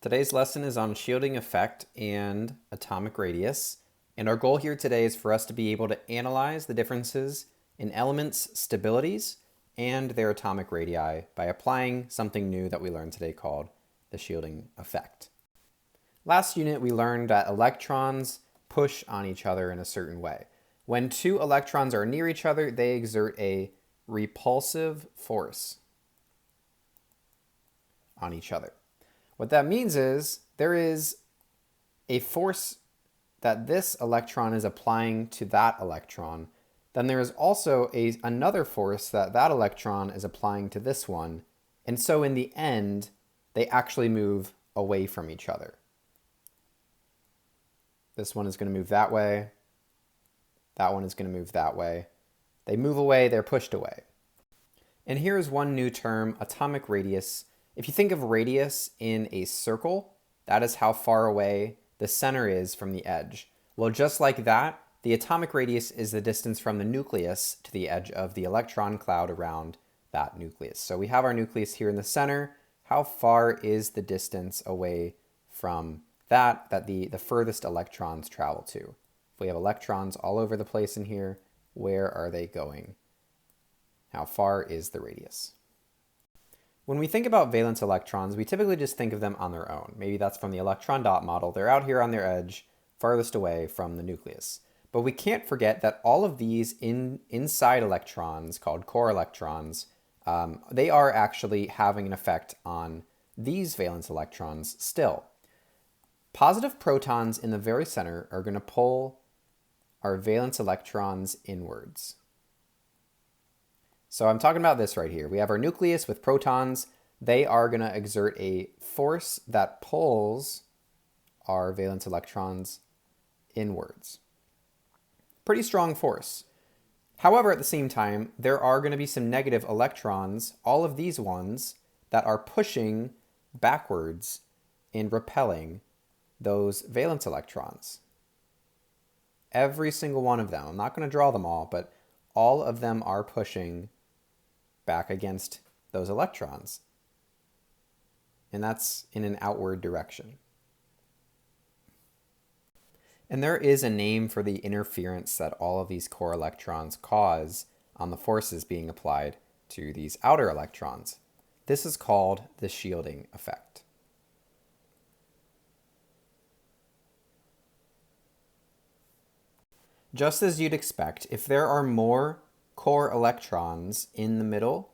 Today's lesson is on shielding effect and atomic radius, and our goal here today is for us to be able to analyze the differences in elements' stabilities and their atomic radii by applying something new that we learned today called the shielding effect. Last unit we learned that electrons push on each other in a certain way. When two electrons are near each other, they exert a repulsive force on each other. What that means is there is a force that this electron is applying to that electron. Then there is also another force that that electron is applying to this one. And so in the end, they actually move away from each other. This one is going to move that way. That one is going to move that way. They move away, they're pushed away. And here is one new term, atomic radius. If you think of radius in a circle, that is how far away the center is from the edge. Well, just like that, the atomic radius is the distance from the nucleus to the edge of the electron cloud around that nucleus. So we have our nucleus here in the center. How far is the distance away from that the furthest electrons travel to? If we have electrons all over the place in here, where are they going? How far is the radius? When we think about valence electrons, we typically just think of them on their own. Maybe that's from the electron dot model. They're out here on their edge, farthest away from the nucleus. But we can't forget that all of these inside electrons, called core electrons, they are actually having an effect on these valence electrons still. Positive protons in the very center are going to pull our valence electrons inwards. So I'm talking about this right here. We have our nucleus with protons. They are going to exert a force that pulls our valence electrons inwards. Pretty strong force. However, at the same time, there are going to be some negative electrons, all of these ones, that are pushing backwards and repelling those valence electrons. Every single one of them. I'm not going to draw them all, but all of them are pushing back against those electrons. And that's in an outward direction. And there is a name for the interference that all of these core electrons cause on the forces being applied to these outer electrons. This is called the shielding effect. Just as you'd expect, if there are more core electrons in the middle,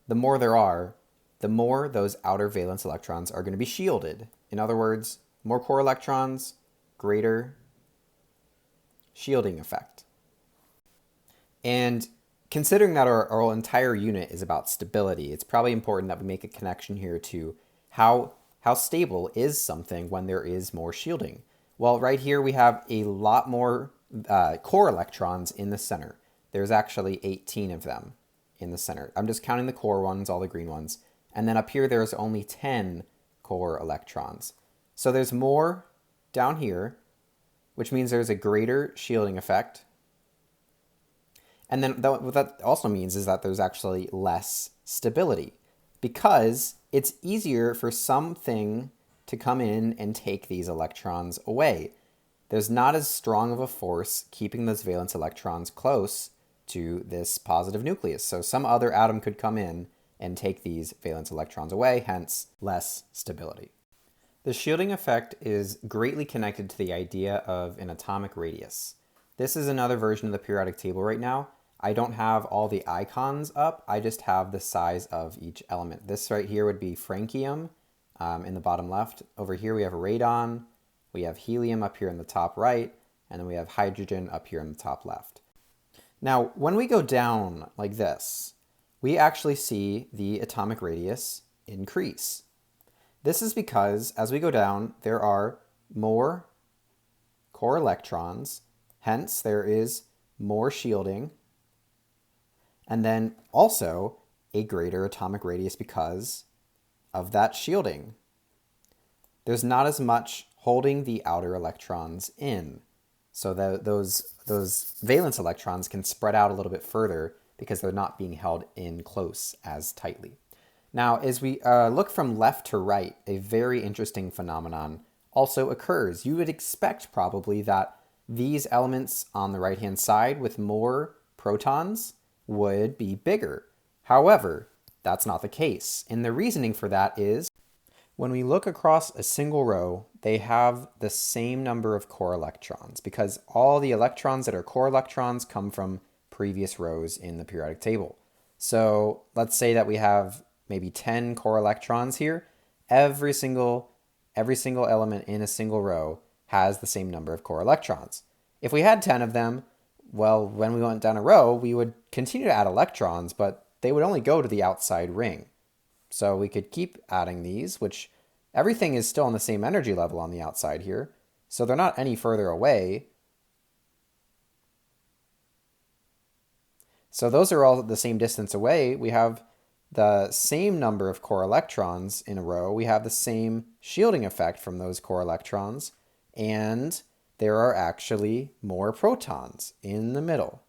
the more there are, the more those outer valence electrons are going to be shielded. In other words, more core electrons, greater shielding effect. And considering that our entire unit is about stability, it's probably important that we make a connection here to how stable is something when there is more shielding. Well, right here we have a lot more core electrons in the center. There's actually 18 of them in the center. I'm just counting the core ones, all the green ones. And then up here, there's only 10 core electrons. So there's more down here, which means there's a greater shielding effect. And then what that also means is that there's actually less stability because it's easier for something to come in and take these electrons away. There's not as strong of a force keeping those valence electrons close to this positive nucleus. So some other atom could come in and take these valence electrons away, hence less stability. The shielding effect is greatly connected to the idea of an atomic radius. This is another version of the periodic table right now. I don't have all the icons up, I just have the size of each element. This right here would be francium in the bottom left. Over here we have radon, we have helium up here in the top right, and then we have hydrogen up here in the top left. Now, when we go down like this, we actually see the atomic radius increase. This is because as we go down, there are more core electrons, hence there is more shielding, and then also a greater atomic radius because of that shielding. There's not as much holding the outer electrons in. So those valence electrons can spread out a little bit further because they're not being held in close as tightly. Now, as we look from left to right, a very interesting phenomenon also occurs. You would expect probably that these elements on the right-hand side with more protons would be bigger. However, that's not the case. And the reasoning for that is when we look across a single row, they have the same number of core electrons because all the electrons that are core electrons come from previous rows in the periodic table. So let's say that we have maybe 10 core electrons here. Every single element in a single row has the same number of core electrons. If we had 10 of them, well, when we went down a row, we would continue to add electrons, but they would only go to the outside ring. So we could keep adding these, which everything is still on the same energy level on the outside here. So they're not any further away. So those are all the same distance away. We have the same number of core electrons in a row. We have the same shielding effect from those core electrons. And there are actually more protons in the middle.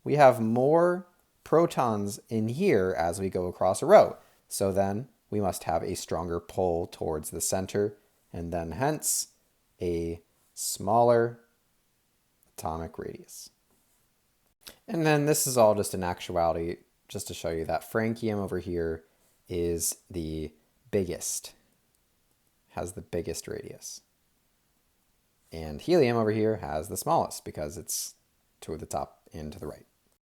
We have more protons in here as we go across a row. So then we must have a stronger pull towards the center, and then hence a smaller atomic radius. And then this is all just in actuality, just to show you that francium over here is the biggest, has the biggest radius. And helium over here has the smallest because it's toward the top and to the right.